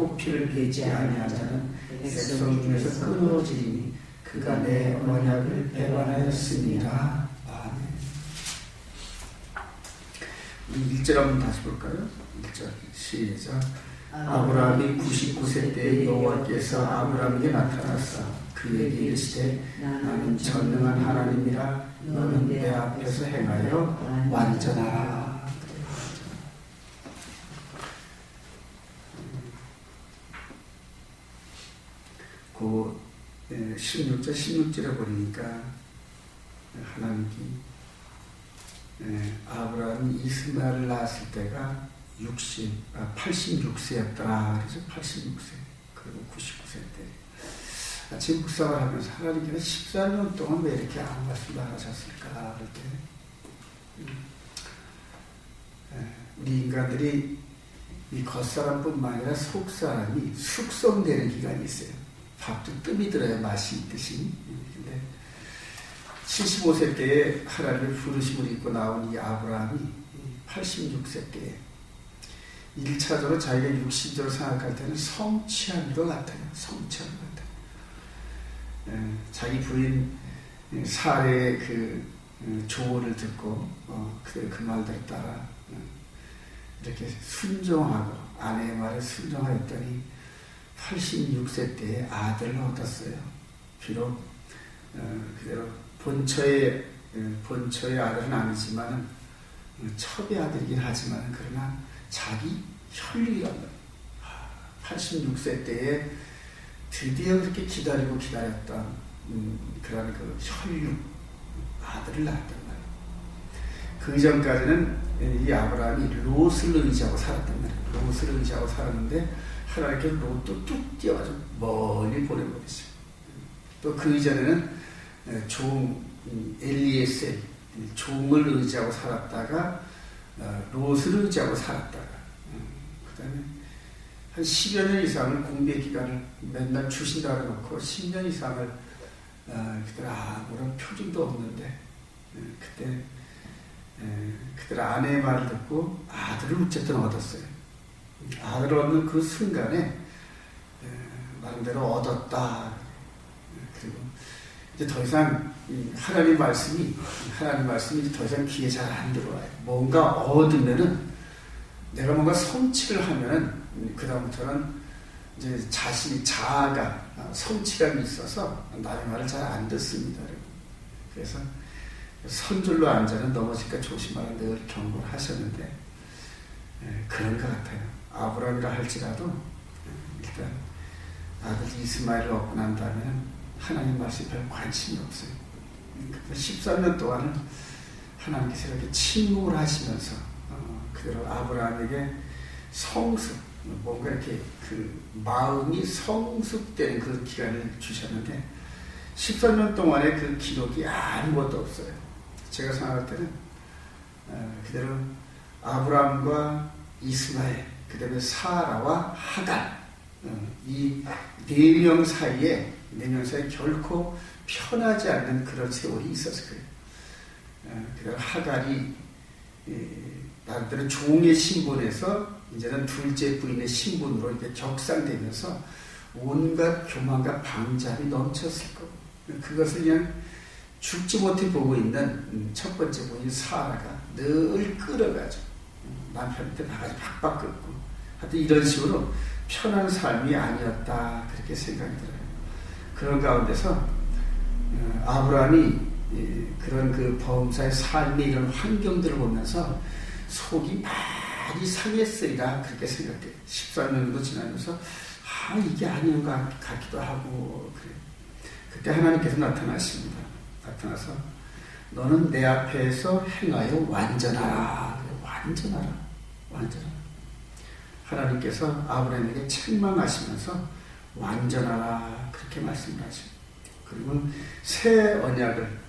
포피를 베지 아니한 자는 백성 중에서 끊어지리니 그가 내 언약을 배반하였습니다. 아멘. 우리 1절 한번 다시 볼까요? 1절 시작. 아브라함이 99세 때 여호와께서 아브라함에게 나타나사 그에게 이르시되 나는 전능한 하나님이라 너는 내 앞에서 행하여 완전하라. 그 16절에 보니까 하나님이 아브라함이 이스마엘을 낳았을 때가 86세였더라. 그래서 86세, 그리고 99세 때. 아침 묵상을 하면서 하나님께서 14년 동안 왜 이렇게 아무 말씀도 안 하셨을까? 할 때, 우리 인간들이 이 겉사람뿐만 아니라 속사람이 숙성되는 기간이 있어요. 밥도 뜸이 들어야 맛이 있듯이. 근데 75세 때에 하나님의 부르심을 입고 나온 이 아브라함이 86세 때에 1차적으로 자기가 육신적으로 생각할 때는 성취한 것 같아요. 성취한 것 같아요. 자기 부인 사례의 그 조언을 듣고 그 말대로 따라 이렇게 순종하고 아내의 말에 순종하였더니 86세 때에 아들을 얻었어요. 비록 그대로 본처의 아들은 아니지만 첩의 아들이긴 하지만 그러나 자기 혈육이란 말이에요. 86세 때에 드디어 그렇게 기다리고 기다렸던 그런 그 혈육 아들을 낳았단 말이에요. 그 전까지는 이 아브라함이 롯을 의지하고 살았단 말이에요. 롯을 의지하고 살았는데 하나님께 롯도 뚝 뛰어가지고 멀리 보내버리죠. 또 그 이전에는 종 엘리에셀 종을 의지하고 살았다가 롯을 의지하고 살았다가 그 다음에 한 10여 년 이상을 공백 기간을 맨날 주신다고 해놓고 10년 이상을 그때 아무런 표징도 없는데 그때 그들 아내의 말을 듣고 아들을 어쨌든 얻었어요. 아들을 얻는 그 순간에 나름대로 얻었다. 그리고 이제 더 이상 하나님 말씀이 더 이상 귀에 잘 안 들어와요. 뭔가 얻으면은 내가 뭔가 성취를 하면은 그 다음부터는 이제 자아가 성취감이 있어서 남의 말을 잘 안 듣습니다. 그래서 선줄로 앉아는 넘어질까 조심하라 늘 경고를 하셨는데 그런 것 같아요. 아브라함이라 할지라도 일단 아들 이스마엘을 얻고 난 다음에는 하나님 말씀에 별 관심이 없어요. 13년 동안은 하나님께서 이렇게 침묵을 하시면서 그대로 아브라함에게 성숙, 뭔가 이렇게 그 마음이 성숙되는 그 기간을 주셨는데 13년 동안의 그 기록이 아무것도 없어요. 제가 생각할 때는 그대로 아브라함과 이스마엘, 그 다음에 사라와 하갈 이 네 명 사이에 결코 편하지 않는 그런 세월이 있었을 거예요. 그대로 하갈이 나름대로 종의 신분에서 이제는 둘째 부인의 신분으로 이렇게 격상되면서 온갖 교만과 방잡이 넘쳤을 거고 그것을 그냥 죽지 못해 보고 있는 첫 번째 부인 사라가 늘 끌어가지고 남편한테 나가지 박박 긁고 하여튼 이런 식으로 편한 삶이 아니었다 그렇게 생각이 들어요. 그런 가운데서 아브라함이 그런 그 범사의 삶의 이런 환경들을 보면서 속이 많이 상했으리라 그렇게 생각해요. 14년도 지나면서 이게 아닌 것 같기도 하고 그래요. 그때 하나님께서 나타나십니다. 나타나서 너는 내 앞에서 행하여 완전하라. 완전하라. 하나님께서 아브라함에게 책망하시면서 완전하라 그렇게 말씀을 하죠. 그리고 새 언약을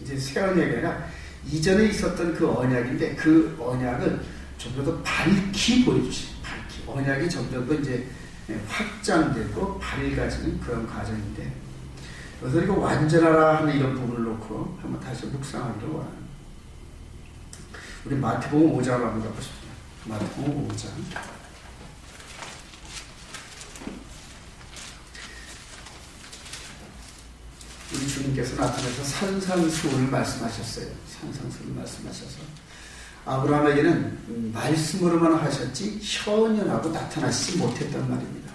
이제 새 언약이 아니라 이전에 있었던 그 언약인데 그 언약을 좀 더 밝히 보여주시죠. 언약이 점점 더 이제 확장되고 밝아지는 그런 과정인데 그래서 이거 완전하라 하는 이런 부분을 놓고 한번 다시 묵상하기를 원합니다. 우리 마태복음 5장 한번 가보십시오. 마태복음 5장 하나님께서 나타나서 산상수훈을 말씀하셨어요. 산상수훈을 말씀하셔서 아브라함에게는 말씀으로만 하셨지 현현하고 나타나시지 못했단 말입니다.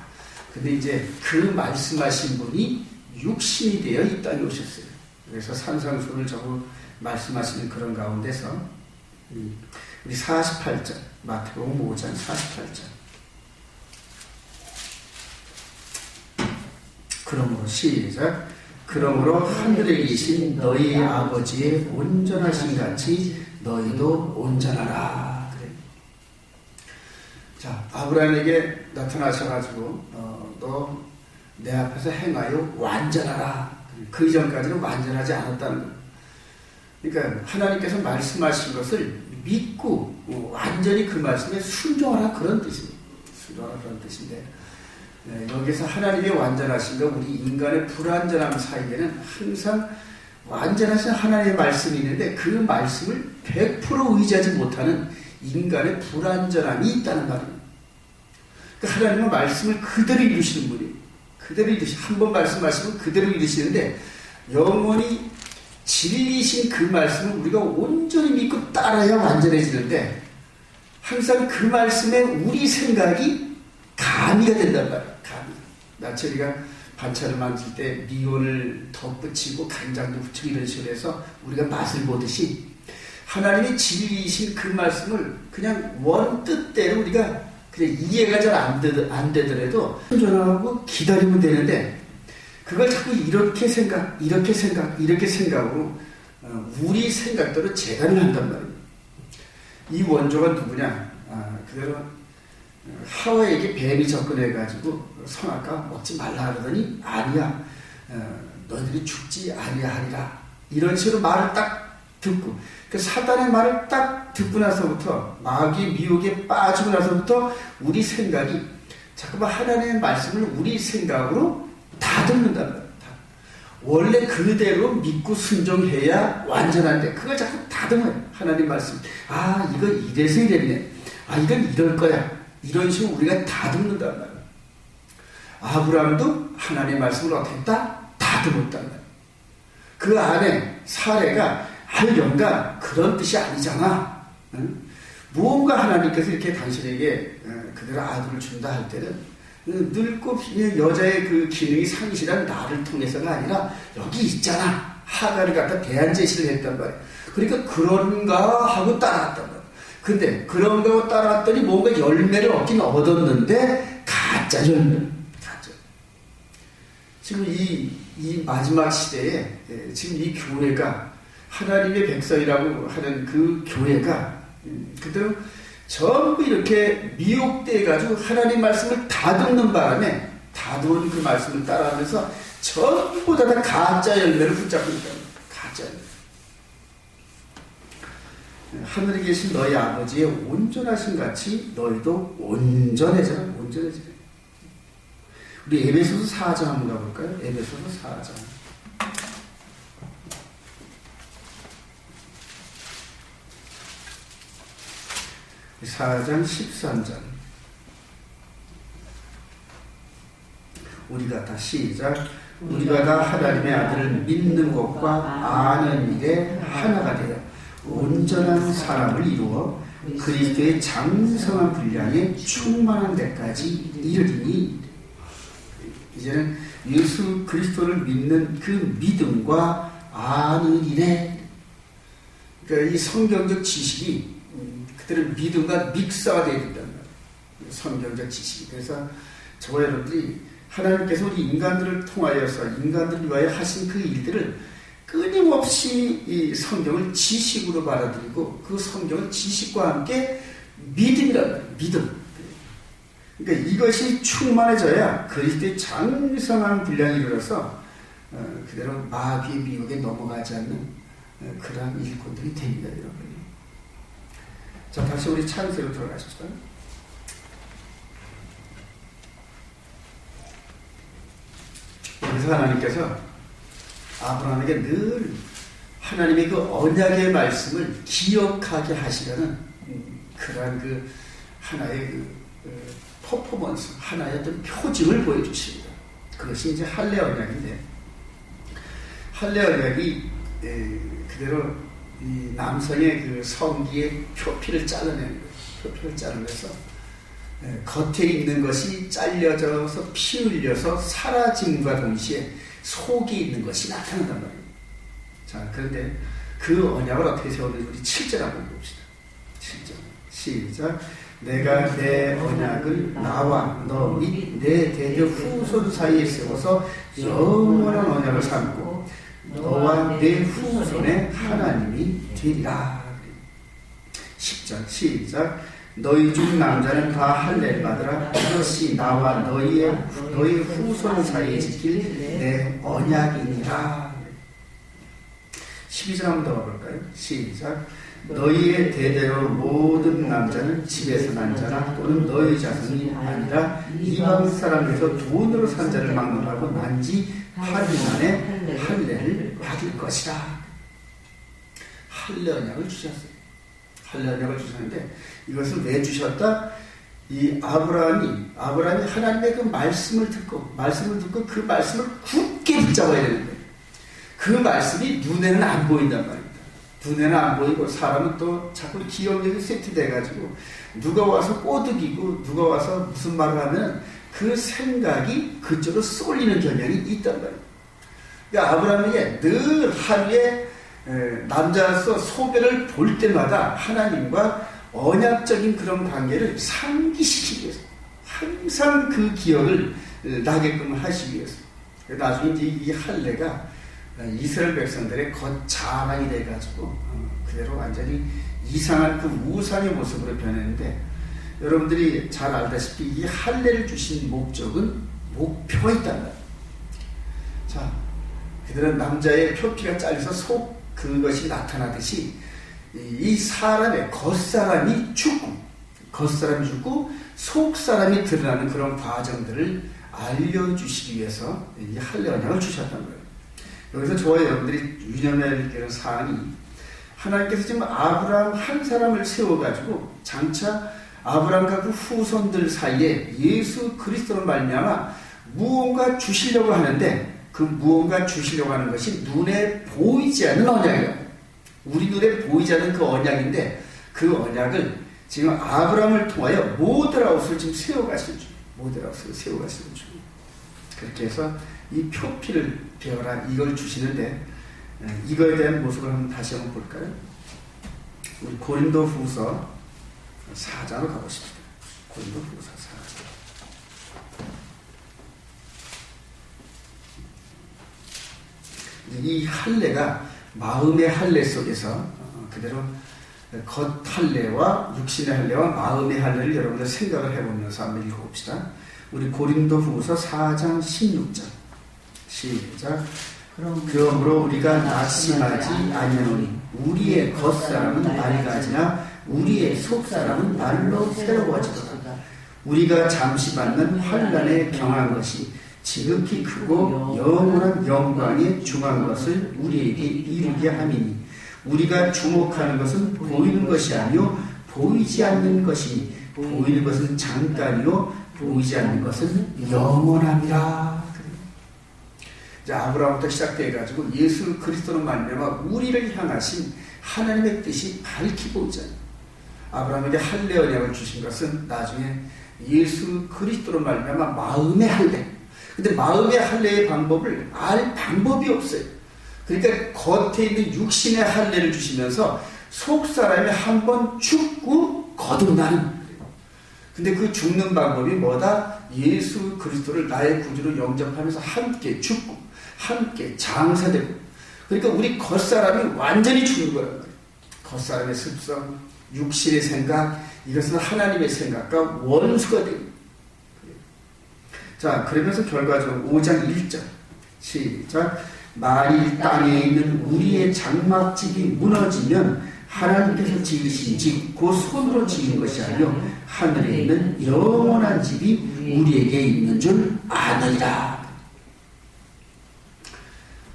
근데 이제 그 말씀하신 분이 육신이 되어 이 땅에 오셨어요. 그래서 산상수훈을 저고 말씀하시는 그런 가운데서 우리 48절, 마태복음 5장 48절. 그러므로 시작. 그러므로 하늘에 계신 너희 아버지의 온전하신 같이 너희도 온전하라. 그래. 자, 아브라함에게 나타나셔가지고 너 내 앞에서 행하여 완전하라. 그 이전까지는 완전하지 않았다는 거예요. 그러니까 하나님께서 말씀하신 것을 믿고 완전히 그 말씀에 순종하라 그런 뜻입니다. 순종하라 그런 뜻인데 여기서 하나님의 완전하신가 우리 인간의 불완전함 사이에는 항상 완전하신 하나님의 말씀이 있는데 그 말씀을 100% 의지하지 못하는 인간의 불완전함이 있다는 말입니다. 그러니까 하나님은 말씀을 그대로 이루시는 분이에요. 그대로 이루시고 한 번 말씀하시면 그대로 이루시는데 영원히 진리이신 그 말씀을 우리가 온전히 믿고 따라야 완전해지는데 항상 그 말씀에 우리 생각이 가미가 된단 말이에요. 가미. 나철이가 반찬을 만질 때 미온을 덧붙이고 간장도 붙이고 이런 식으로 해서 우리가 맛을 보듯이 하나님의 진리이신 그 말씀을 그냥 원뜻대로 우리가 그냥 이해가 잘 안 되더라도 순종하고 기다리면 되는데 그걸 자꾸 이렇게 생각으로 우리 생각대로 재단을 한단 말이에요. 이 원조가 누구냐? 그대로 하와에게 뱀이 접근해가지고 선악과 먹지 말라 그러더니 아니야. 너희들이 죽지 아니하리라. 이런 식으로 말을 딱 듣고 그 사단의 말을 딱 듣고 나서부터 마귀의 미혹에 빠지고 나서부터 우리 생각이 자꾸만 하나님의 말씀을 우리 생각으로 다듬는단 말이에요. 원래 그대로 믿고 순종해야 완전한데 그걸 자꾸 다듬어요. 하나님 말씀. 아 이거 이래서 이랬네. 아 이건 이럴 거야. 이런 식으로 우리가 다듬는단 말이에요. 아브라함도 하나님의 말씀을 어떻게 했다? 다듬었단 말이에요. 그 안에 사례가 하려는가 그런 뜻이 아니잖아. 응? 무언가 하나님께서 이렇게 당신에게 그대로 아들을 준다 할 때는 늙고 여자의 그 기능이 상실한 나를 통해서가 아니라 여기 있잖아. 하가를 갖다 대안 제시를 했단 말이야. 그러니까 그런가 하고 따라왔단 말이야. 근데 그런가 하고 따라왔더니 뭔가 열매를 얻긴 얻었는데 가짜 열매. 가짜. 지금 이 마지막 시대에 지금 이 교회가 하나님의 백성이라고 하는 그 교회가 그대로 전부 이렇게 미혹돼가지고 하나님 말씀을 다듬는 바람에 다듬은 그 말씀을 따라하면서 전부 다 가짜 열매를 붙잡고 있다는 거예요. 가짜 열매. 하늘에 계신 너희 아버지의 온전하신 같이 너희도 온전해져라. 온전해져라. 우리 에베소서 4장 한번 가볼까요? 에베소서 4장. 4장 13절. 우리가 다 시작. 우리가 다 하나님의 아들을 믿는 것과 아는 일에 하나가 되어 온전한 사람을 이루어 그리스도의 장성한 분량에 충만한 데까지 이르리니. 이제는 예수 그리스도를 믿는 그 믿음과 아는 일에, 그러니까 이 성경적 지식이 그들의 믿음과 믹스가 되어야 된다는 거예요. 성경적 지식이. 그래서 저와 여러분들이 하나님께서 우리 인간들을 통하여서 인간들을 위하여 하신 그 일들을 끊임없이 이 성경을 지식으로 받아들이고 그 성경을 지식과 함께 믿음이라는 거예요. 믿음. 그러니까 이것이 충만해져야 그리스도의 장성한 분량이 이르러서 그대로 마귀의 미혹에 넘어가지 않는 그러한 일꾼들이 됩니다, 여러분. 자, 다시 우리 찬세로 들어가십시오. 여기서 하나님께서 아브라함에게 늘 하나님의 그 언약의 말씀을 기억하게 하시려는 그러한 그 하나의 그 퍼포먼스, 하나의 어떤 표징을 보여주십니다. 그것이 이제 할례 언약인데, 할례 언약이 그대로 이 남성의 그 성기의 표피를 잘라내는 거예요. 표피를 잘라내서 겉에 있는 것이 잘려져서 피 흘려서 사라짐과 동시에 속에 있는 것이 나타난단 말이에요. 자, 그런데 그 언약을 어떻게 세우는지 우리 7절 한번 봅시다. 7절 시작. 내가 내 언약을 나와 너 및 내 대대 후손 사이에 세워서 영원한 언약을 삼고 너와 내 후손의 하나님이 되리라. 10절 시작. 너희 중 남자는 다 할례를 받으라. 이것이 나와 너희 후손 사이에 지킬 내 언약이니라. 12절 한번 더 가볼까요? 시작. 너희의 대대로 모든 남자는 집에서 난 자나 또는 너희 자손이 아니라 이방 사람에서 돈으로 산 자를 막론하고 난 지 8일 만에 할례를 받을 것이다. 할례 언약을 주셨어요. 할례 언약을 주셨는데 이것을 왜 주셨다? 이 아브라함이 하나님의 그 말씀을 듣고 그 말씀을 굳게 붙잡아야 되는 거예요. 그 말씀이 눈에는 안 보인단 말입니다. 눈에는 안 보이고 사람은 또 자꾸 기억력이 세트돼가지고 누가 와서 꼬드기고 누가 와서 무슨 말을 하면 그 생각이 그쪽으로 쏠리는 경향이 있단 말이에요. 그러니까 아브라함에게 늘 하루에 남자로서 소변을 볼 때마다 하나님과 언약적인 그런 관계를 상기시키기 위해서 항상 그 기억을 나게끔 하시기 위해서 나중에 이제 이 할례가 이스라엘 백성들의 겉자랑이 돼가지고 그대로 완전히 이상한 그 우상의 모습으로 변했는데 여러분들이 잘 알다시피 이 할례를 주신 목적은 목표가 있단 말이에요. 자, 그들은 남자의 표피가 잘려서 속 그것이 나타나듯이 이 사람의 겉사람이 죽고 속사람이 드러나는 그런 과정들을 알려주시기 위해서 이 할례 언약을 주셨단 말이에요. 여기서 저와 여러분들이 유념해야 될 사항이 하나님께서 지금 아브라함 한 사람을 세워가지고 장차 아브라함과 그 후손들 사이에 예수 그리스도로 말미암아 무언가 주시려고 하는데 그 무언가 주시려고 하는 것이 눈에 보이지 않는 언약이에요. 우리 눈에 보이지 않는 그 언약인데 그 언약을 지금 아브라함을 통하여 모델아웃을 지금 세워가실 줄. 그렇게 해서 이 표피를 배워라 이걸 주시는데 이거에 대한 모습을 다시 한번 볼까요? 우리 고린도 후서 4장으로 가보십시다. 고린도 후서 4장. 이 할례가 마음의 할례 속에서 그대로 겉 할례와 육신의 할례와 마음의 할례를 여러분들 생각을 해보면서 한번 읽어봅시다. 우리 고린도 후서 4장 16절 시작. 그러므로 우리가 낙심하지 아니하노니 우리의 겉사람은 낡아지나 우리의 속사람은 날로 새로워지도다. 우리가 잠시 받는 환난에 경한 것이 지극히 크고 영원한 영광에 중한 것을 우리에게 이루게 함이니 우리가 주목하는 것은 보이는 것이 아니요 보이지 않는 것이니 보이는 것은 잠깐이요 보이지 않는 것은 영원함이라. 이제 아브라함부터 시작돼가지고 예수 그리스도로 말미암아 우리를 향하신 하나님의 뜻이 밝히 보이잖아요. 아브라함에게 할례 언약을 주신 것은 나중에 예수 그리스도로 말미암아 마음의 할례. 근데 마음의 할례의 방법을 알 방법이 없어요. 그러니까 겉에 있는 육신의 할례를 주시면서 속 사람이 한번 죽고 거듭나는. 근데 그 죽는 방법이 뭐다? 예수 그리스도를 나의 구주로 영접하면서 함께 죽고 함께 장사되고. 그러니까 우리 겉사람이 완전히 죽는 거란 말이에요. 겉사람의 습성, 육신의 생각, 이것은 하나님의 생각과 원수가 됩니다. 자, 그러면서 결과적으로 5장 1절 시작. 만일 땅에 있는 우리의 장막집이 무너지면 하나님께서 지으신 집, 곧 손으로 지은 것이 아니요 하늘에 있는 영원한 집이 우리에게 있는 줄 아느니라.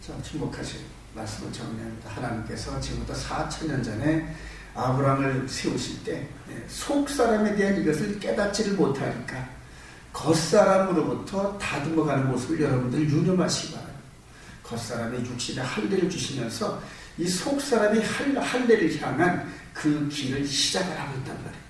자, 침묵하시고 말씀을 정리합니다. 하나님께서 지금부터 4,000년 전에 아브라함을 세우실 때 속사람에 대한 이것을 깨닫지를 못하니까 겉사람으로부터 다듬어가는 모습을 여러분들 유념하시기 바랍니다. 겉사람의 육신의 할례를 주시면서 이 속사람이 할례를 향한 그 길을 시작을 하고 있단 말이에요.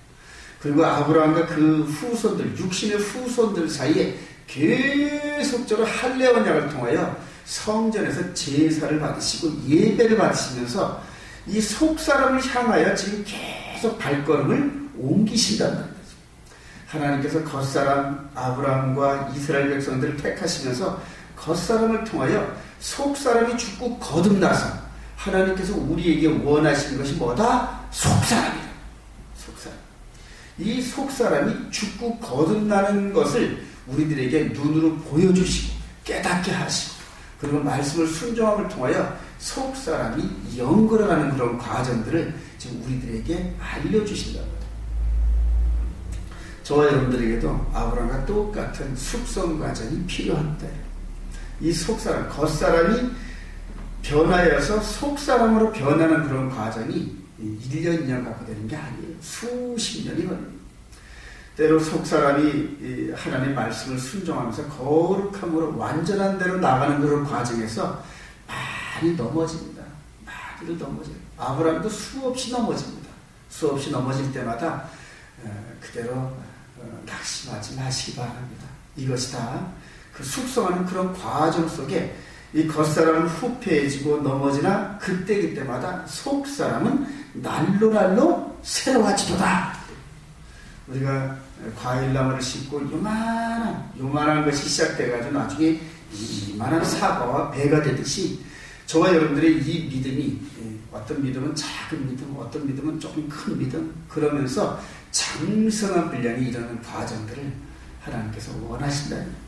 그리고 아브라함과 그 후손들, 육신의 후손들 사이에 계속적으로 할례 언약을 통하여 성전에서 제사를 받으시고 예배를 받으시면서 이 속사람을 향하여 지금 계속 발걸음을 옮기신단 말이에요. 하나님께서 겉사람 아브라함과 이스라엘 백성들을 택하시면서 겉사람을 통하여 속사람이 죽고 거듭나서 하나님께서 우리에게 원하시는 것이 뭐다? 속사람이다. 속사람. 이 속사람이 죽고 거듭나는 것을 우리들에게 눈으로 보여주시고 깨닫게 하시고 그리고 말씀을 순종함을 통하여 속사람이 영걸어가는 그런 과정들을 지금 우리들에게 알려주신다는 거죠. 저와 여러분들에게도 아브라함과 똑같은 숙성 과정이 필요합니다. 이 속사람, 겉사람이 변화여서 속사람으로 변하는 그런 과정이 1년, 2년 갖고 되는 게 아니에요. 수십 년이 걸립니다. 때로 속사람이 하나님의 말씀을 순종하면서 거룩함으로 완전한 대로 나가는 그런 과정에서 많이 넘어집니다. 많이들 넘어져요. 아브라함도 수없이 넘어집니다. 수없이 넘어질 때마다 그대로 낙심하지 마시기 바랍니다. 이것이 다 그 숙성하는 그런 과정 속에 이 겉사람은 후패해지고 넘어지나 그때마다 속사람은 날로 새로워지도다. 우리가 과일나무를 심고 요만한 것이 시작돼가지고 나중에 이만한 사과와 배가 되듯이 저와 여러분들의 이 믿음이 어떤 믿음은 작은 믿음, 어떤 믿음은 조금 큰 믿음 그러면서 장성한 분량이 일어나는 과정들을 하나님께서 원하신다는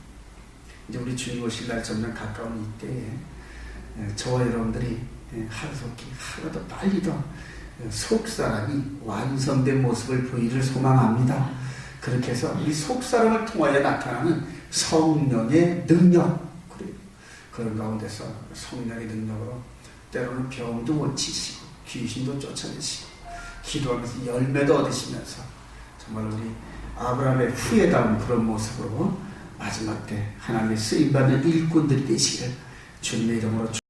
이제 우리 주님 오실 날 점점 가까운 이때에 저와 여러분들이 하루속히 하루 더 빨리 더 속사람이 완성된 모습을 보이기를 소망합니다. 그렇게 해서 이 속사람을 통하여 나타나는 성령의 능력 그런 가운데서 성령의 능력으로 때로는 병도 고치시고 귀신도 쫓아내시고 기도하면서 열매도 얻으시면서 정말 우리 아브라함의 후회다운 그런 모습으로 마지막 때 하나님의 쓰임받는 일꾼들이 되시기를 주님의 이름으로